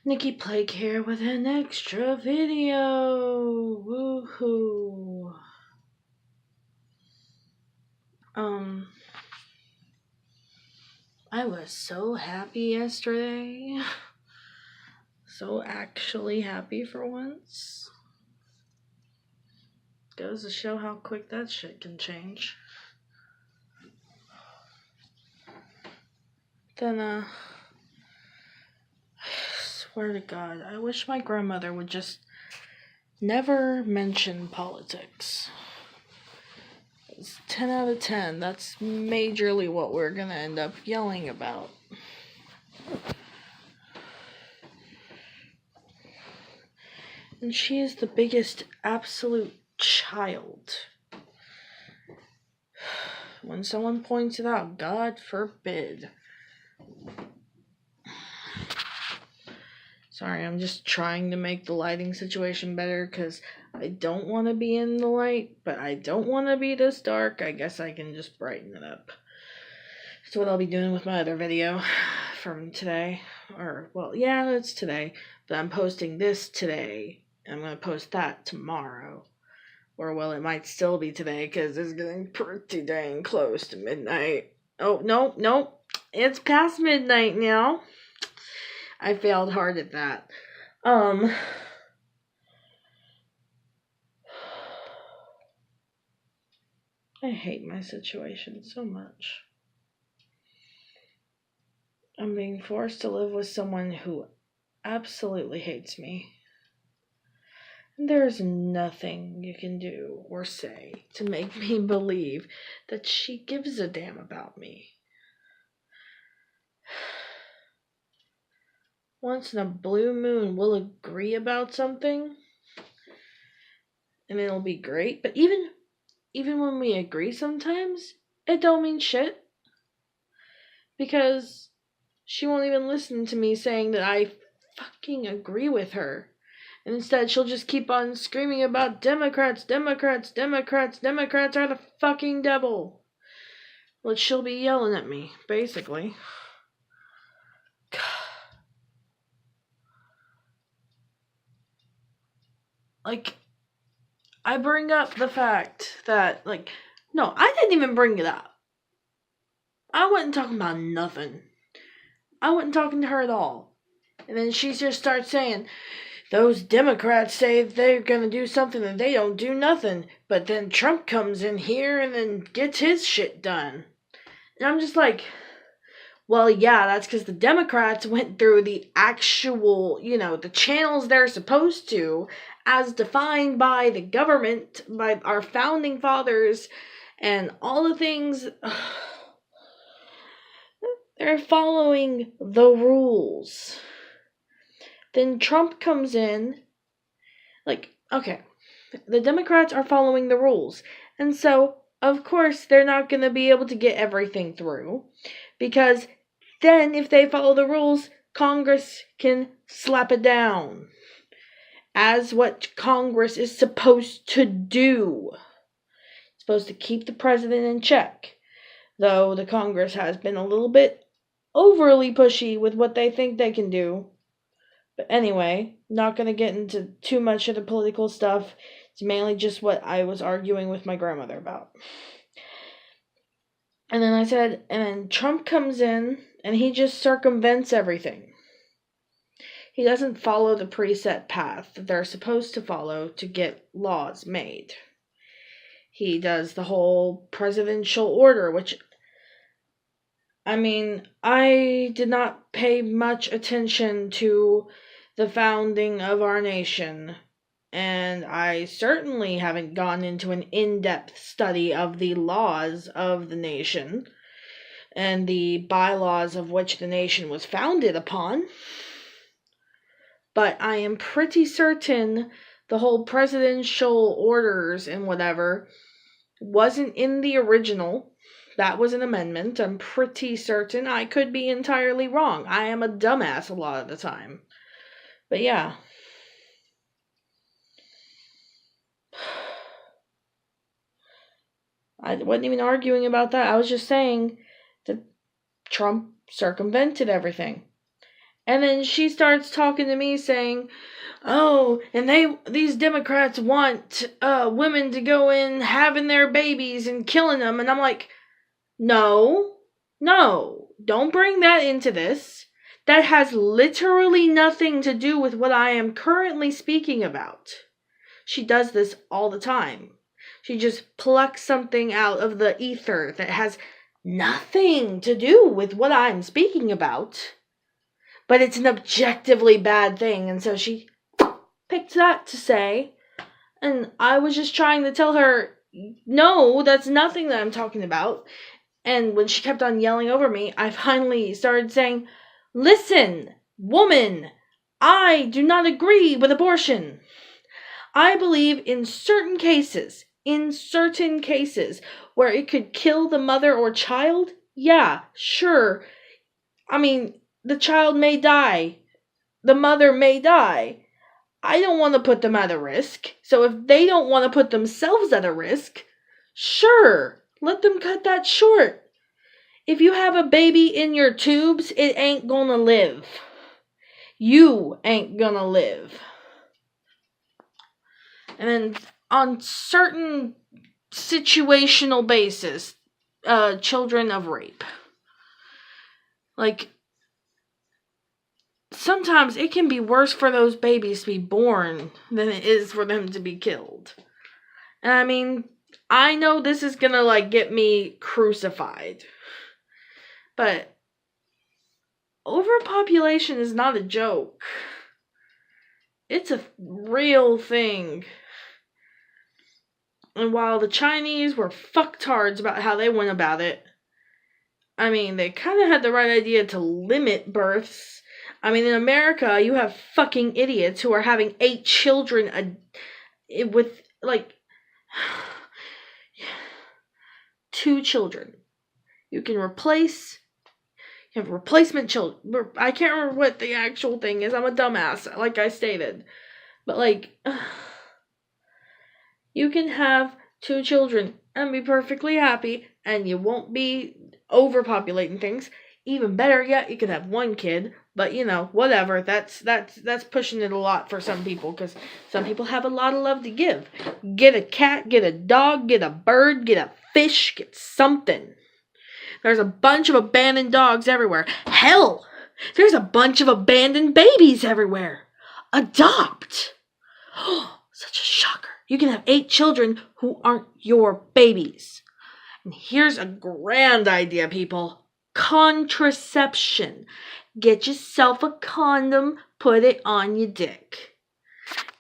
Nicki Blake here with an extra video. Woohoo. I was so happy yesterday. So actually happy for once. Goes to show how quick that shit can change. Then, I swear to God, I wish my grandmother would just never mention politics. It's 10 out of 10. That's majorly what we're gonna end up yelling about. And she is the biggest absolute child. When someone points it out, God forbid. Sorry, I'm just trying to make the lighting situation better because I don't want to be in the light, but I don't want to be this dark. I guess I can just brighten it up. That's what I'll be doing with my other video from today. Yeah, it's today, but I'm posting this today. I'm going to post that tomorrow. Or, well, it might still be today because it's getting pretty dang close to midnight. Oh, no. It's past midnight now. I failed hard at that. I hate my situation so much. I'm being forced to live with someone who absolutely hates me. And there's nothing you can do or say to make me believe that she gives a damn about me. Once in a blue moon, we'll agree about something, and it'll be great. But even when we agree sometimes, it don't mean shit. Because she won't even listen to me saying that I fucking agree with her. And instead, she'll just keep on screaming about Democrats are the fucking devil. Well, she'll be yelling at me, basically. I bring up the fact that, no, I didn't even bring it up. I wasn't talking about nothing. I wasn't talking to her at all. And then she just starts saying, those Democrats say they're gonna do something and they don't do nothing. But then Trump comes in here and then gets his shit done. And I'm just like, well, yeah, that's because the Democrats went through the actual, the channels they're supposed to, as defined by the government, by our founding fathers, and all the things. They're following the rules. Then Trump comes in, okay, the Democrats are following the rules. And so, of course, they're not going to be able to get everything through. Because then, if they follow the rules, Congress can slap it down. As what Congress is supposed to do. It's supposed to keep the president in check. Though the Congress has been a little bit overly pushy with what they think they can do. But anyway, not going to get into too much of the political stuff. It's mainly just what I was arguing with my grandmother about. And then Trump comes in and he just circumvents everything. He doesn't follow the preset path that they're supposed to follow to get laws made. He does the whole presidential order, which, I did not pay much attention to the founding of our nation, and I certainly haven't gone into an in-depth study of the laws of the nation and the bylaws of which the nation was founded upon. But I am pretty certain the whole presidential orders and whatever wasn't in the original. That was an amendment. I'm pretty certain. I could be entirely wrong. I am a dumbass a lot of the time. But yeah. I wasn't even arguing about that. I was just saying that Trump circumvented everything. And then she starts talking to me saying, oh, and these Democrats want women to go in having their babies and killing them. And I'm like, no, don't bring that into this. That has literally nothing to do with what I am currently speaking about. She does this all the time. She just plucks something out of the ether that has nothing to do with what I'm speaking about. But it's an objectively bad thing, and so she picked that to say. And I was just trying to tell her, no, that's nothing that I'm talking about. And when she kept on yelling over me, I finally started saying, listen, woman, I do not agree with abortion. I believe in certain cases where it could kill the mother or child, yeah, sure. I mean, the child may die. The mother may die. I don't want to put them at a risk. So if they don't want to put themselves at a risk, sure, let them cut that short. If you have a baby in your tubes, it ain't gonna live. You ain't gonna live. And then on certain situational basis, children of rape. Like, sometimes it can be worse for those babies to be born than it is for them to be killed. And I mean, I know this is gonna, get me crucified. But overpopulation is not a joke. It's a real thing. And while the Chinese were fucktards about how they went about it, I mean, they kind of had the right idea to limit births. I mean, in America, you have fucking idiots who are having 8 children with, 2 children. You have replacement children. I can't remember what the actual thing is. I'm a dumbass, like I stated. But, you can have 2 children and be perfectly happy, and you won't be overpopulating things. Even better yet, you could have 1 kid, but whatever. That's pushing it a lot for some people, because some people have a lot of love to give. Get a cat, get a dog, get a bird, get a fish, get something. There's a bunch of abandoned dogs everywhere. Hell, there's a bunch of abandoned babies everywhere. Adopt. Oh, such a shocker. You can have 8 children who aren't your babies. And here's a grand idea, people. Contraception. Get yourself a condom, put it on your dick.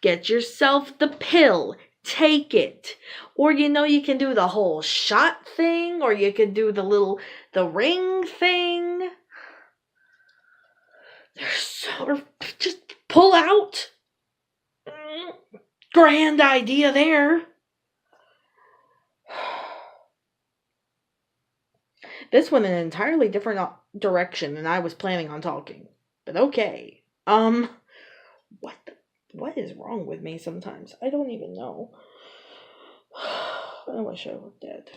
Get yourself the pill, take it. Or you can do the whole shot thing, or you can do the ring thing. Or just pull out. Grand idea there. This went in an entirely different direction than I was planning on talking. But okay. What is wrong with me sometimes? I don't even know. I wish I were dead.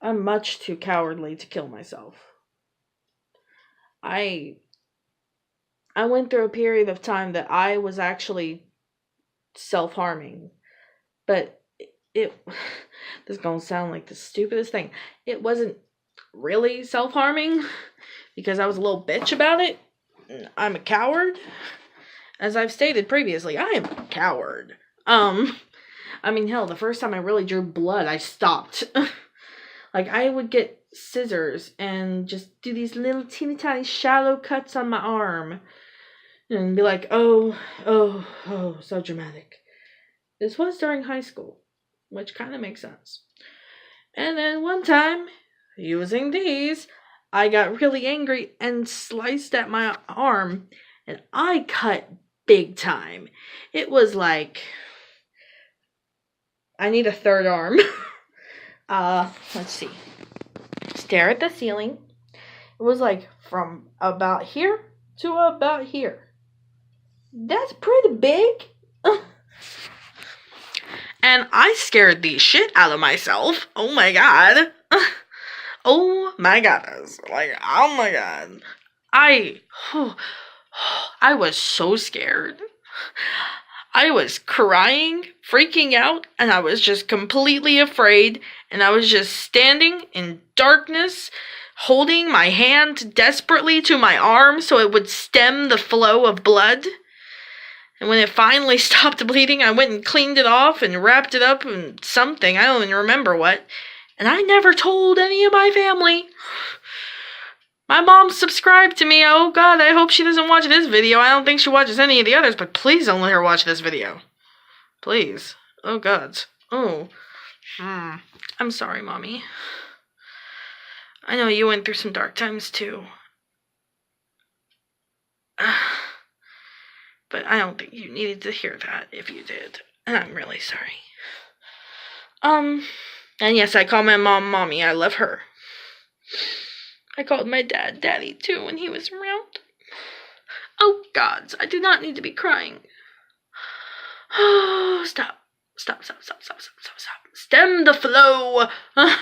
I'm much too cowardly to kill myself. I went through a period of time that I was actually self-harming. But this is going to sound like the stupidest thing. It wasn't really self-harming because I was a little bitch about it. I'm a coward. As I've stated previously, I am a coward. I mean, hell, the first time I really drew blood, I stopped. I would get scissors and just do these little teeny tiny shallow cuts on my arm. And be like, oh, so dramatic. This was during high school, which kind of makes sense. And then one time, using these, I got really angry and sliced at my arm, and I cut big time. It was like, I need a third arm. Let's see. Stare at the ceiling. It was from about here to about here. That's pretty big. And I scared the shit out of myself. Oh my god. Oh my goodness. Oh my god. I was so scared. I was crying, freaking out, and I was just completely afraid, and I was just standing in darkness, holding my hand desperately to my arm so it would stem the flow of blood. And when it finally stopped bleeding, I went and cleaned it off and wrapped it up in something, I don't even remember what, and I never told any of my family. My mom subscribed to me. Oh God, I hope she doesn't watch this video. I don't think she watches any of the others, but please don't let her watch this video. Please. Oh God. Oh. I'm sorry, Mommy. I know you went through some dark times too. But I don't think you needed to hear that if you did. And I'm really sorry. And yes, I call my mom Mommy. I love her. I called my dad Daddy too when he was around. Oh gods, I do not need to be crying. Oh, stop. Stem the flow. I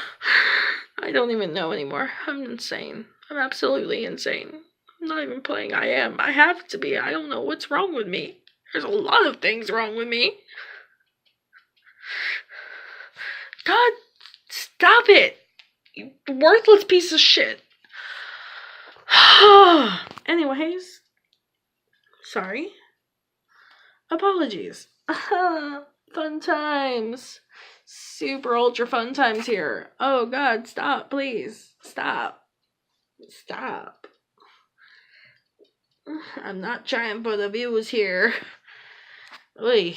don't even know anymore. I'm insane. I'm absolutely insane. I'm not even playing. I am. I have to be. I don't know what's wrong with me. There's a lot of things wrong with me. God, stop it. You worthless piece of shit. Anyways, sorry. Apologies. Fun times. Super ultra fun times here. Oh God, stop, please. Stop. I'm not trying for the views here. Oy,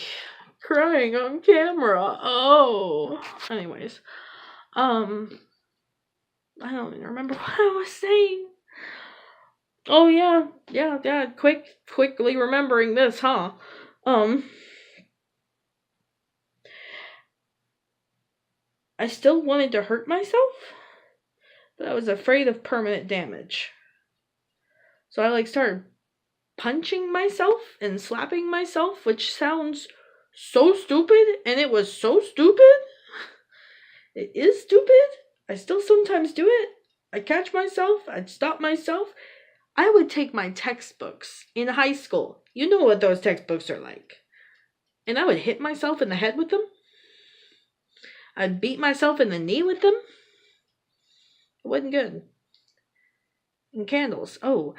crying on camera. Oh. Anyways, I don't even remember what I was saying. Oh yeah, quickly remembering this, huh? I still wanted to hurt myself, but I was afraid of permanent damage. So I started punching myself and slapping myself, which sounds so stupid, and it was so stupid. It is stupid. I still sometimes do it. I'd catch myself, I'd stop myself. I would take my textbooks in high school. You know what those textbooks are like. And I would hit myself in the head with them. I'd beat myself in the knee with them. It wasn't good. And candles. Oh,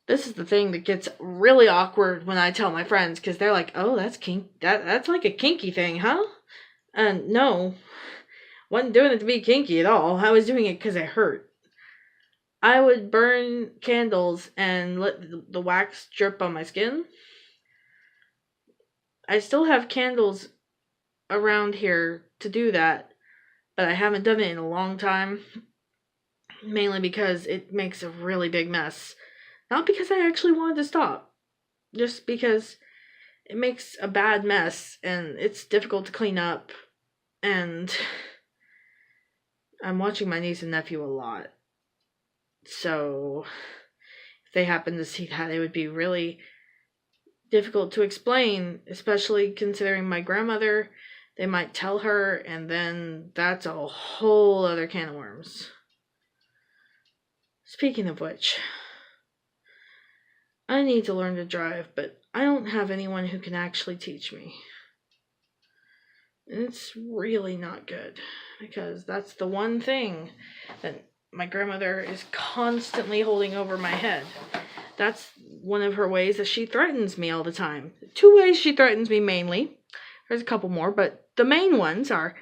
this is the thing that gets really awkward when I tell my friends, because they're like, oh, that's that's like a kinky thing, huh? And no, wasn't doing it to be kinky at all. I was doing it because it hurt. I would burn candles and let the wax drip on my skin. I still have candles around here to do that, but I haven't done it in a long time. Mainly because it makes a really big mess. Not because I actually wanted to stop. Just because it makes a bad mess and it's difficult to clean up. And I'm watching my niece and nephew a lot. So if they happen to see that, it would be really difficult to explain, especially considering my grandmother. They might tell her, and then that's a whole other can of worms. Speaking of which, I need to learn to drive, but I don't have anyone who can actually teach me. And it's really not good, because that's the one thing that my grandmother is constantly holding over my head. That's one of her ways that she threatens me all the time. 2 ways she threatens me mainly. There's a couple more, but the main ones are,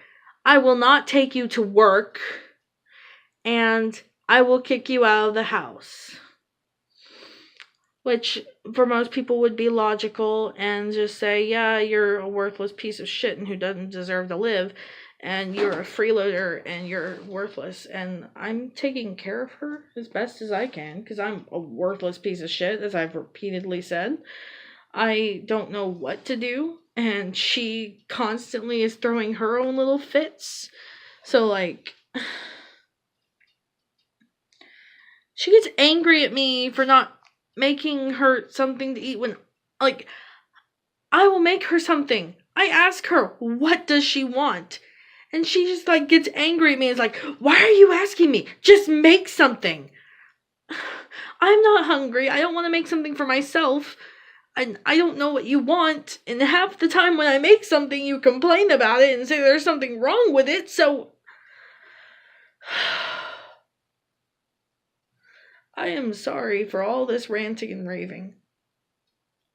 I will not take you to work, and I will kick you out of the house. Which, for most people, would be logical and just say, yeah, you're a worthless piece of shit and who doesn't deserve to live, and you're a freeloader and you're worthless, and I'm taking care of her as best as I can, because I'm a worthless piece of shit, as I've repeatedly said. I don't know what to do, and she constantly is throwing her own little fits. So, she gets angry at me for not making her something to eat when, I will make her something. I ask her, what does she want? And she just, gets angry at me and is like, why are you asking me? Just make something. I'm not hungry. I don't want to make something for myself. And I don't know what you want. And half the time when I make something, you complain about it and say there's something wrong with it. So I am sorry for all this ranting and raving.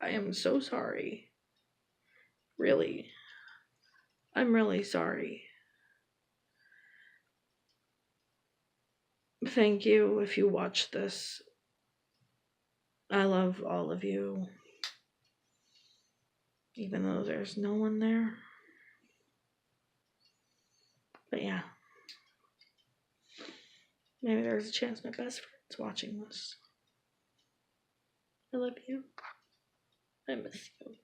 I am so sorry. Really. I'm really sorry. Thank you if you watch this. I love all of you. Even though there's no one there. But yeah. Maybe there's a chance my best friend's watching this. I love you. I miss you.